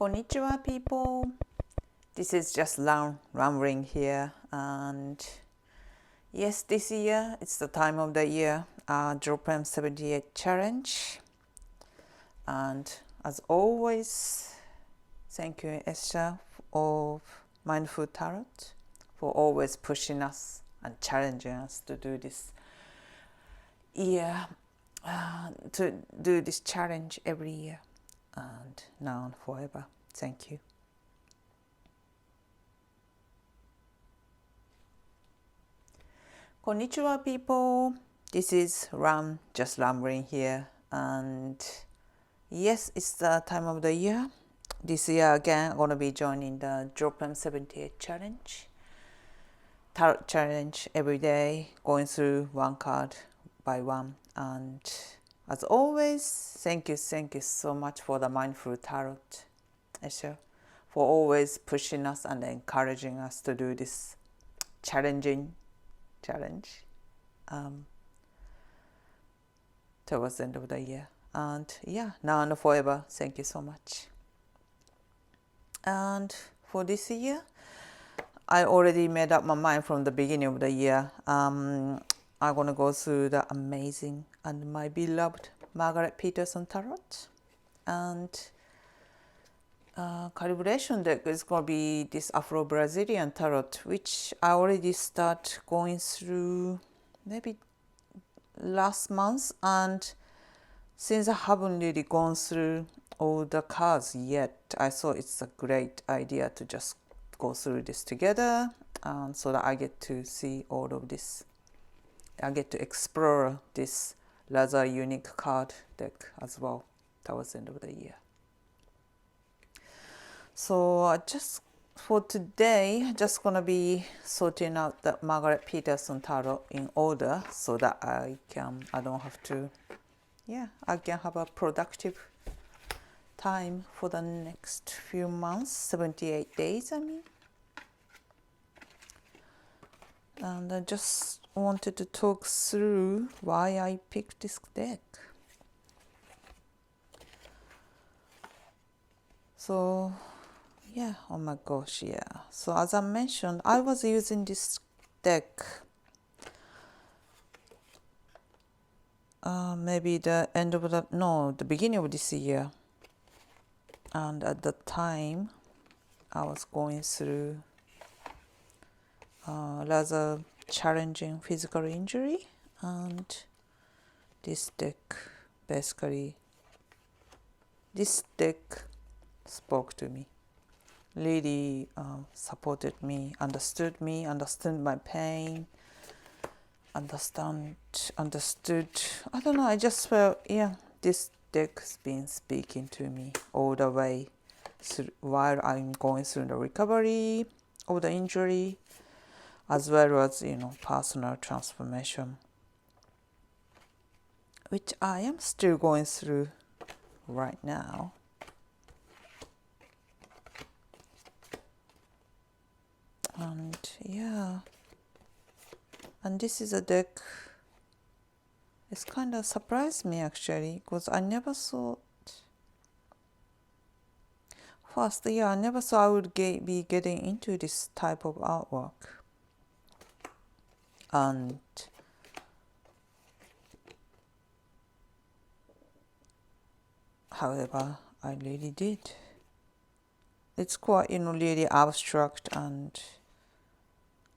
Konnichiwa, people. This is just rambling here, and yes, this year it's the time of the year, Drop 78 challenge. And as always, thank you, Esther of Mindful Tarot, for always pushing us and challenging us to do this year, to do this challenge every year, and now and forever. Thank you. Konnichiwa, people. This is just rambling here, and yes, it's the time of the year. This year again, I'm gonna be joining the Drop 78 challenge, tarot challenge every day, going through one card by one. And as always, thank you so much for the Mindful Tarot, Esther, for always pushing us and encouraging us to do this challenge towards the end of the year. And yeah, now and forever, thank you so much. And for this year, I already made up my mind from the beginning of the year. I'm gonna go through the amazing and my beloved Margarete Petersen Tarot, and calibration deck is going to be this Afro Brazilian Tarot, which I already start going through maybe last month, and since I haven't really gone through all the cards yet, I thought it's a great idea to just go through this together, so that I get to see all of this. I get to explore this rather unique card deck as well towards the end of the year. So just for today, just gonna be sorting out the Margarete Petersen Tarot in order, so that I can have a productive time for the next few months, 78 days, I mean. And I just wanted to talk through why I picked this deck. So yeah, oh my gosh, yeah. So as I mentioned, I was using this deck maybe the beginning of this year. And at the time, I was going through rather challenging physical injury, and this deck spoke to me, really supported me, understood my pain, understood. I don't know, I just felt, yeah, this deck's been speaking to me all the way while I'm going through the recovery of the injury, as well as, personal transformation, which I am still going through right now. And yeah, and this is a deck, it's kind of surprised me actually, because I never thought I would be getting into this type of artwork. And however, I really did. It's quite, really abstract and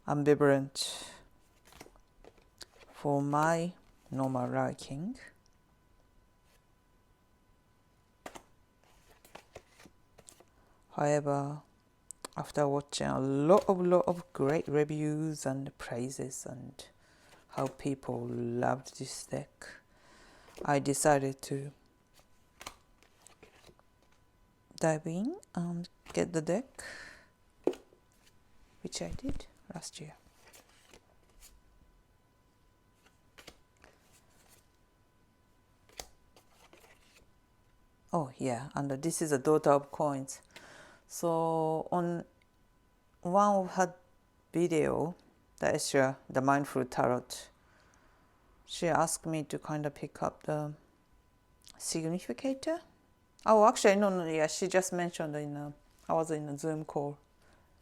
ambivalent for my normal liking. However, after watching a lot of great reviews and praises and how people loved this deck, I decided to dive in and get the deck, which I did last year. Oh yeah, and this is a Daughter of Coins. So on one of her video, the Esther, the Mindful Tarot, she asked me to kind of pick up the significator Oh, actually, no, yeah, she just mentioned I was in a Zoom call,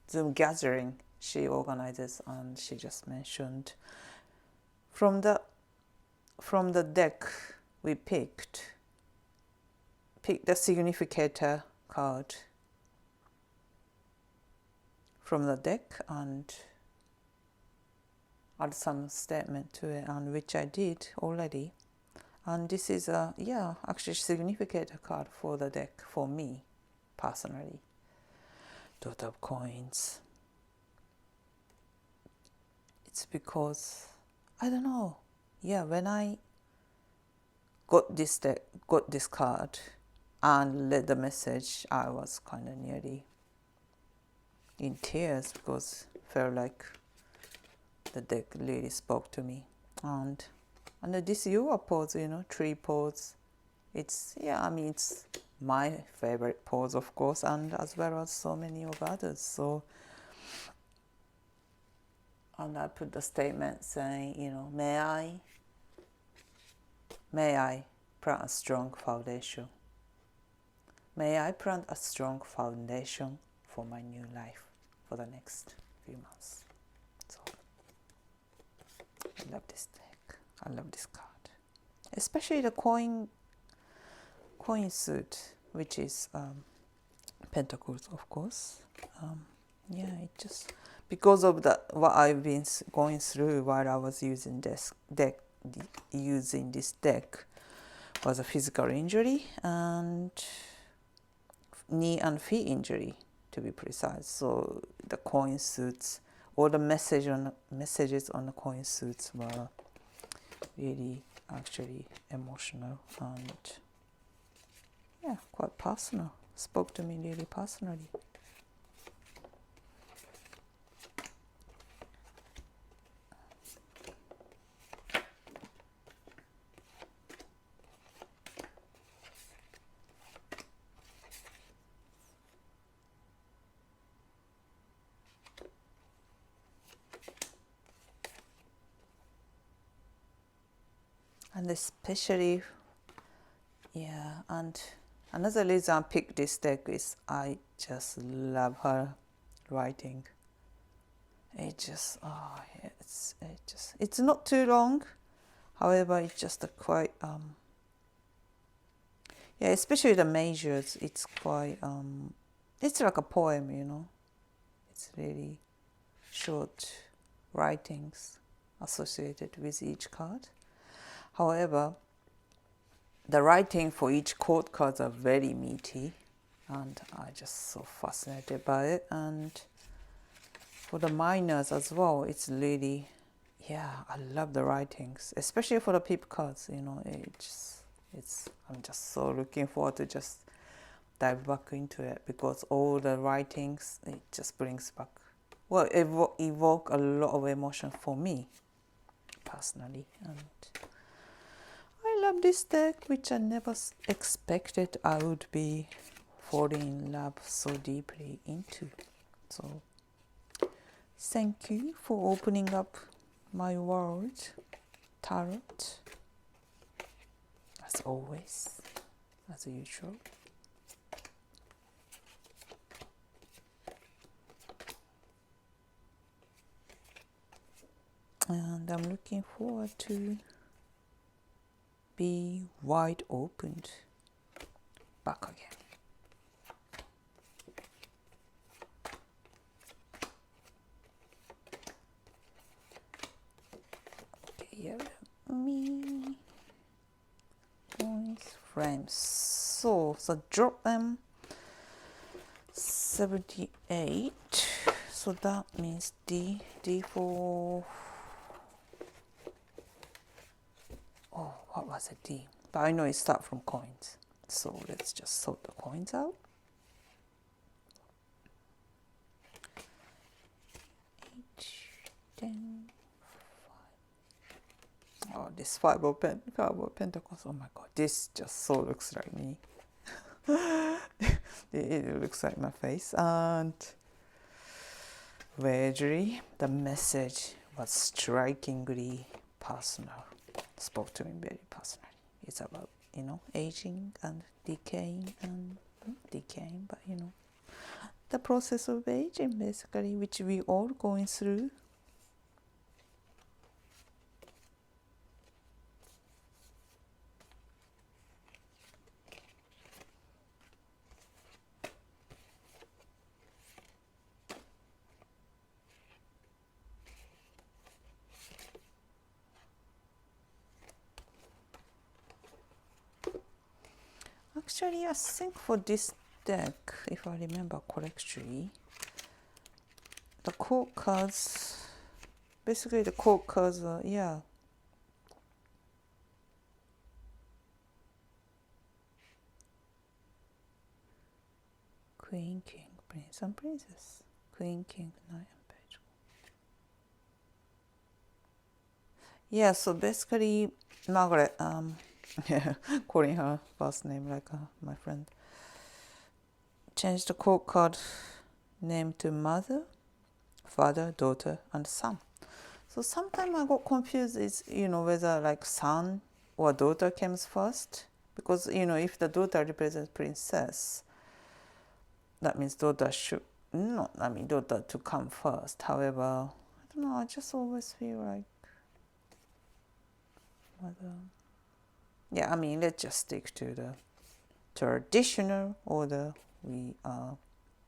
Zoom gathering she organizes, and she just mentioned from the deck we picked the significator card from the deck and add some statement to it, and which I did already. And this is actually significator card for the deck for me personally. Dot of coins. It's because I don't know. Yeah, when I got this card and read the message, I was kind of nearly in tears because I felt like the deck really spoke to me. And this yoga pose, tree pose, it's my favorite pose, of course, and as well as so many of others. So, and I put the statement saying, may I plant a strong foundation. May I plant a strong foundation for my new life for the next few months. So, I love this deck. I love this card. Especially the coin suit, which is Pentacles, of course. It just, because of what I've been going through while I was using this deck was a physical injury and knee and feet injury, to be precise. So the coin suits, all the messages on the coin suits were really actually emotional and quite personal. Spoke to me really personally. And especially, and another reason I picked this deck is I just love her writing. It's not too long. However, it's just a quite especially the measures. It's quite it's like a poem, It's really short writings associated with each card. However, the writing for each court cards are very meaty, and I'm just so fascinated by it. And for the minors as well, it's really, I love the writings, especially for the pip cards. I'm just so looking forward to just dive back into it, because all the writings, it just brings back, evoke a lot of emotion for me personally. And I love this deck, which I never expected I would be falling in love so deeply into. So, thank you for opening up my world, Tarot, as always, as usual. And I'm looking forward to be wide opened back again. Okay, here me coins frames. So drop them 78. So that means D4. Oh, what was it? D? But I know it starts from coins. So let's just sort the coins out. 8, 10, 5. Oh, this 5 of Pentacles. Oh my God, this just so looks like me. It looks like my face. And weirdly, the message was strikingly personal. Spoke to me very personally. It's about, aging and decaying and decaying, but you know, the process of aging basically, which we all going through. Actually, I think for this deck, if I remember correctly, the court cards, basically the court cards are, yeah. Queen, King, Prince and Princess. Queen, King, Knight and Page. Yeah, so basically, Margaret, yeah, calling her first name like my friend, changed the court card name to mother, father, daughter, and son. So sometimes I got confused is, you know, whether like son or daughter comes first. Because, you know, if the daughter represents princess, that means daughter should, not, I mean, daughter to come first. However, I don't know, I just always feel like mother. Yeah, I mean, let's just stick to the traditional order we ought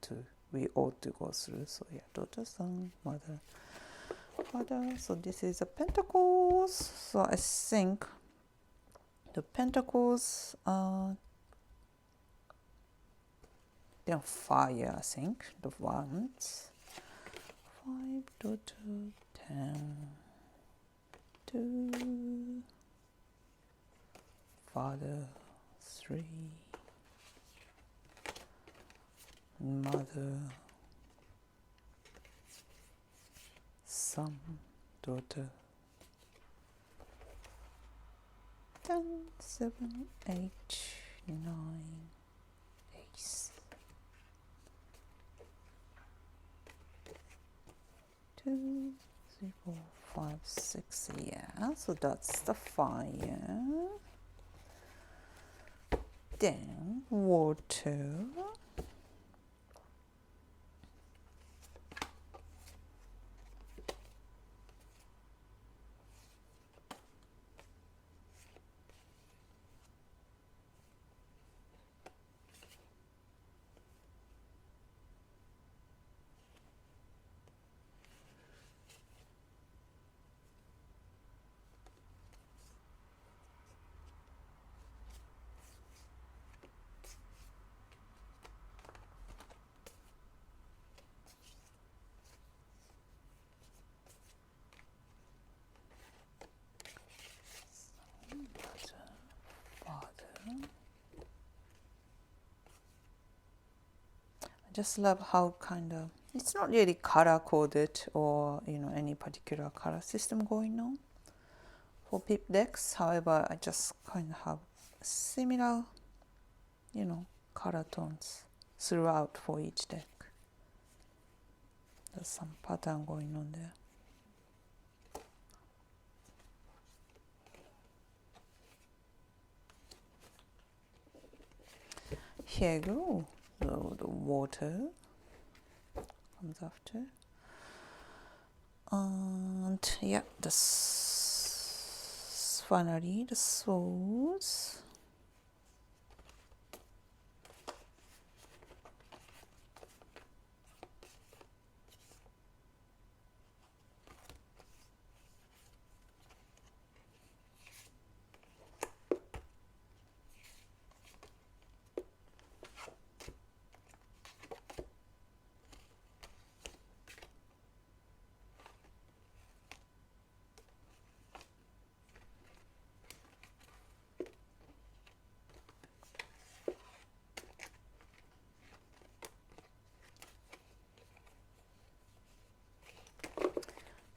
to go through. So yeah, daughter, son, mother, father. So this is the Pentacles. So I think the Pentacles are then fire. I think the Wands. 5, daughter, 10, 2, father, 3, mother, son, daughter, 10, 7, 8, 9, ace, 2, 3, 4, 5, 6. Yeah, so that's the fire. Then water. I just love how kind of, it's not really color coded or, you know, any particular color system going on for pip decks. However, I just kind of have similar, you know, color tones throughout for each deck. There's some pattern going on there. Here you go. So the water comes after. And yeah, finally the swords.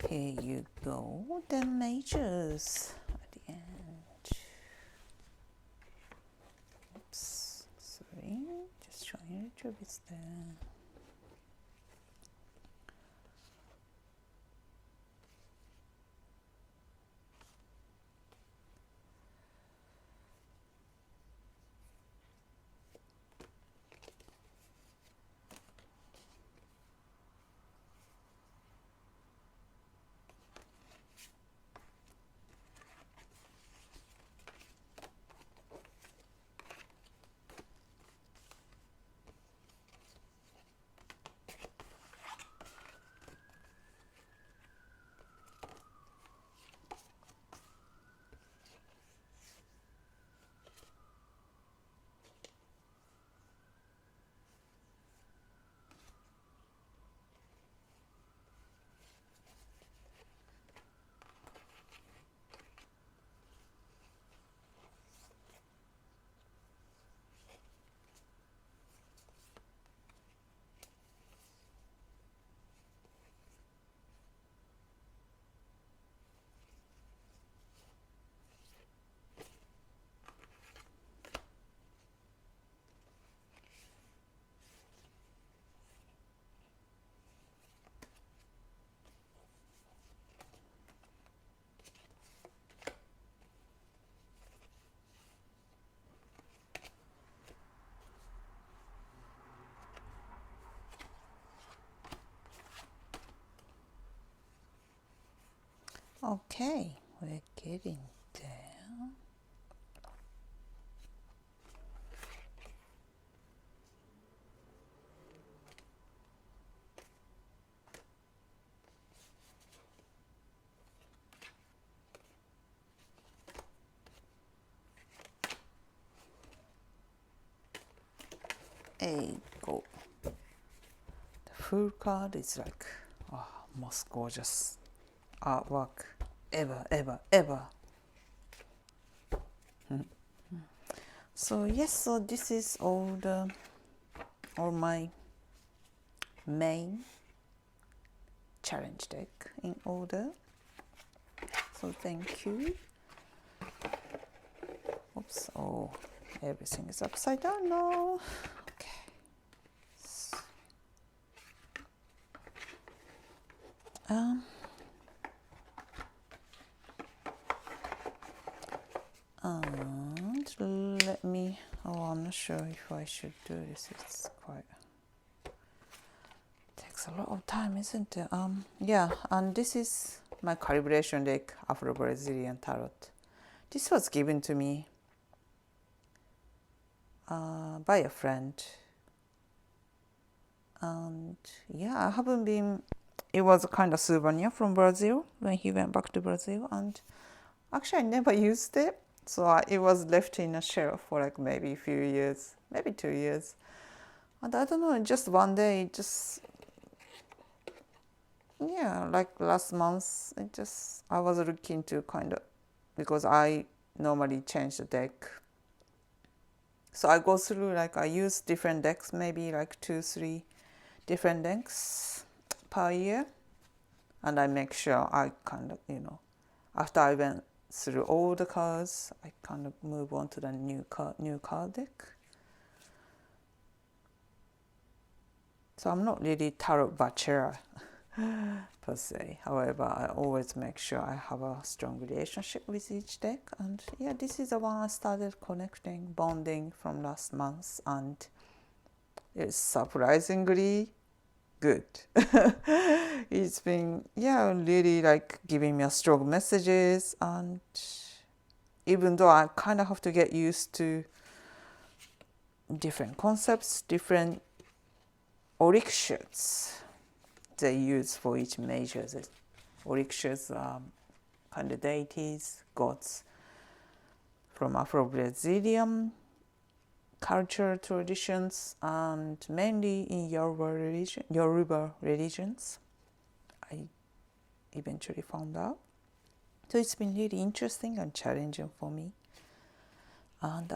Here you go, the majors at the end. Oops, sorry, just showing you a little bit there. Okay, we're getting there. Go. The full card is like, most gorgeous artwork ever, ever, ever. So yes, so this is all my main challenge deck in order. So thank you. Oops, oh, everything is upside down now. Okay. And let me, I'm not sure if I should do this. It's quite, takes a lot of time, isn't it? Yeah, and this is my calibration deck, Afro Brazilian Tarot. This was given to me by a friend. And yeah, I haven't been, it was a kind of souvenir from Brazil when he went back to Brazil, and actually I never used it. So it was left in a shelf for like maybe a few years, maybe 2 years. And I don't know, just one day, yeah, like last month, I was looking to kind of, because I normally change the deck. So I go through, like I use different decks, maybe like 2-3 different decks per year. And I make sure I kind of, after I went through all the cards, I kind of move on to the new card deck. So I'm not really tarot bachelor per se. However, I always make sure I have a strong relationship with each deck. And yeah, this is the one I started connecting, bonding from last month, and it's surprisingly good. It's been, yeah, really like giving me a strong messages, and even though I kind of have to get used to different concepts, different orictions they use for each major. The orictions are kind of deities, gods from Afro Brazilian culture traditions, and mainly in Yoruba religions. I eventually found out. So it's been really interesting and challenging for me, and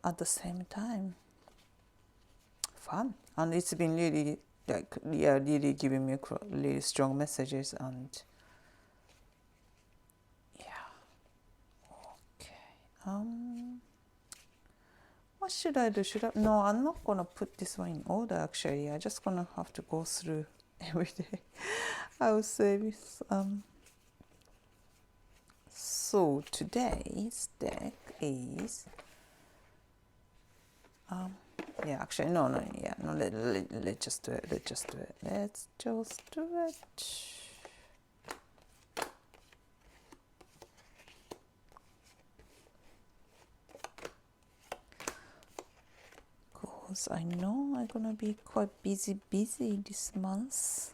at the same time fun. And it's been really really giving me really strong messages. And yeah, okay. What should I do? No, I'm not gonna put this one in order. Actually, I'm just gonna have to go through every day. I will say this. So today's deck is yeah, actually no, let's just do it. Let's just do it. Because I know I'm gonna be quite busy this month.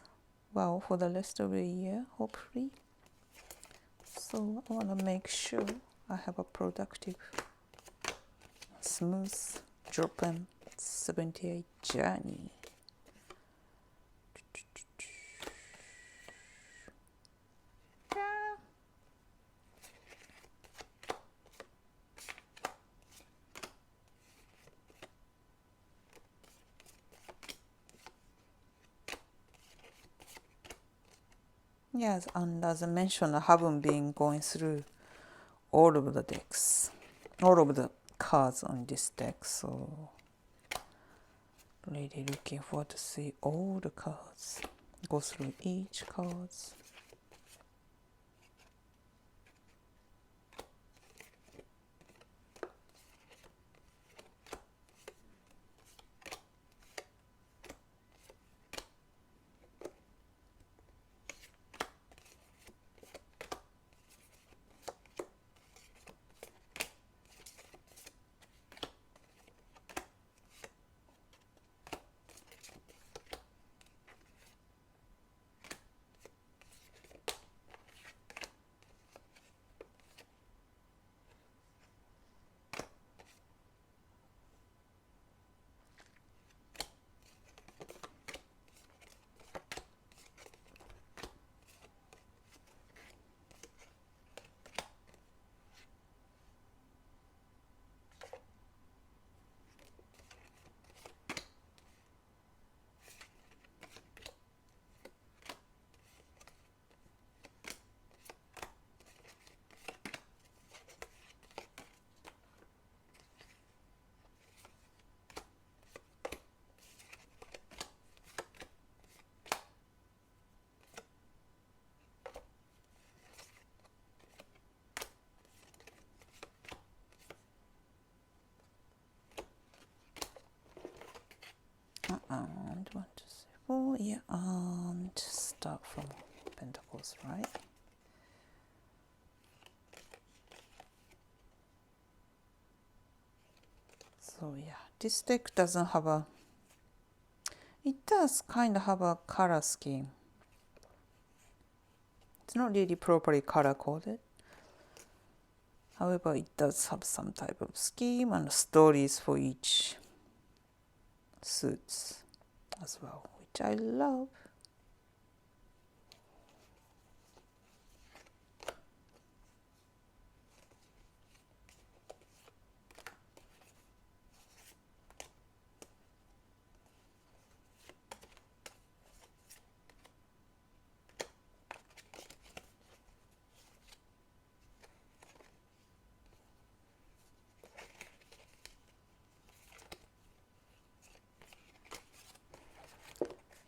Well, for the rest of the year, hopefully. So I wanna make sure I have a productive, smooth Japan 78 journey. Yes, and as I mentioned, I haven't been going through all of the decks, all of the cards on this deck, so really looking forward to see all the cards, go through each cards. And 1, 2, 3, 4, yeah, and start from Pentacles, right? So yeah, this deck doesn't have a, it does kind of have a color scheme. It's not really properly color coded. However, it does have some type of scheme and stories for each suits as well, which I love.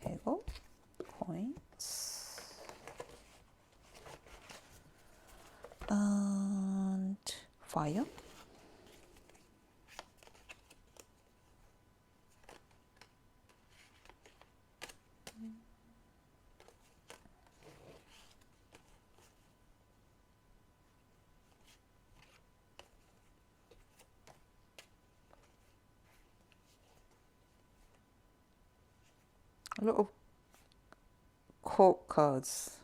Here you go, coins. And fire. A lot of quote cards,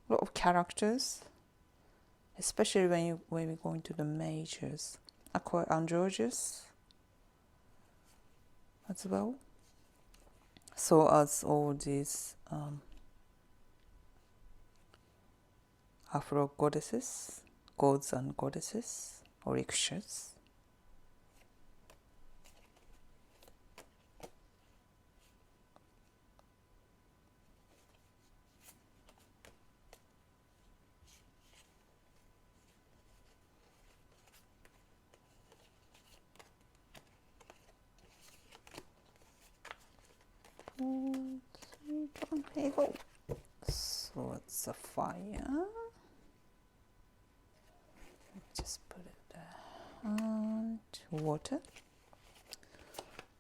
a lot of characters, especially when we go into the majors, are quite androgynous as well. So as all these Afro goddesses, gods and goddesses, or ictures. Here you go. So it's a fire. Just put it there. And water.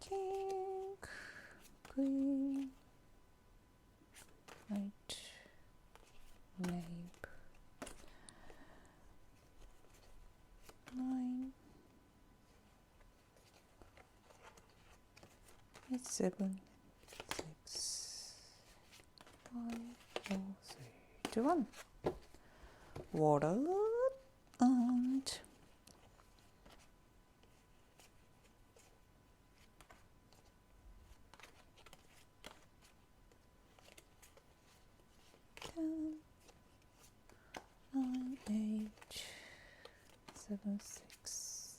King, queen, knight, knave, 9, 8, 7, 6, 5, 4, 3, 2, 1. Water and 10, 9, 8, 7, 6,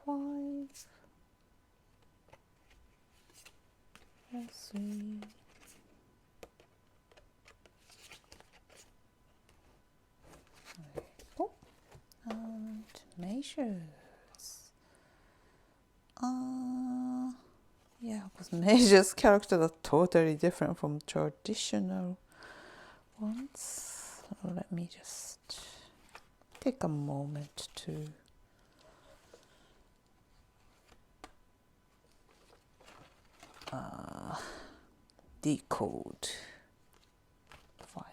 5, 4, 3. And measures. Yeah, because measures characters are totally different from traditional ones. So let me just take a moment to decode 5.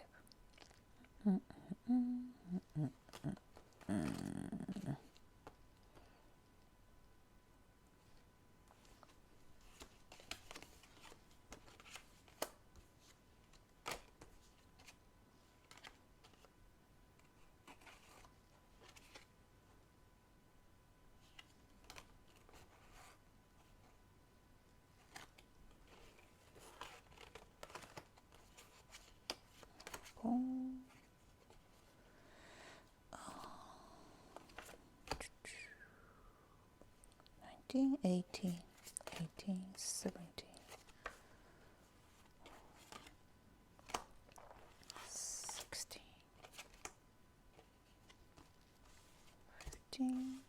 Eighteen, 18, 17, 16, 15,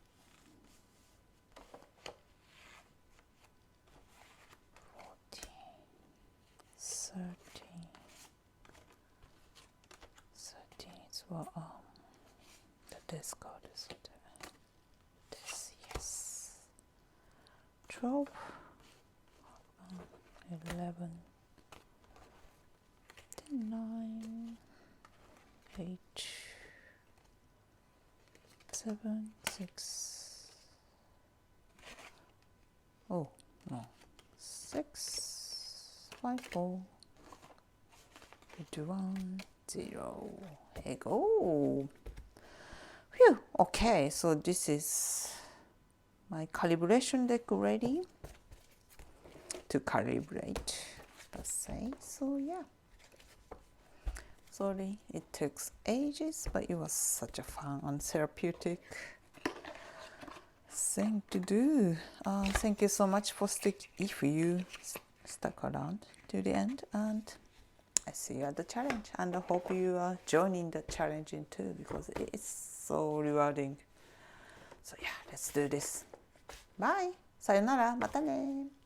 14, 13. 13 is what the death card is. This, yes. 12, 11, 10, 9, 8, 7, 6, oh no, 6, 5, 4, 1, 0. Here you go. Phew. Okay, so this is my calibration deck ready to calibrate, let's say. So yeah, sorry it took ages, but it was such a fun and therapeutic thing to do. Thank you so much for if you stuck around to the end, and I see you at the challenge, and I hope you are joining the challenge in too, because it's so rewarding. So yeah, let's do this. Bye. さよなら。またね。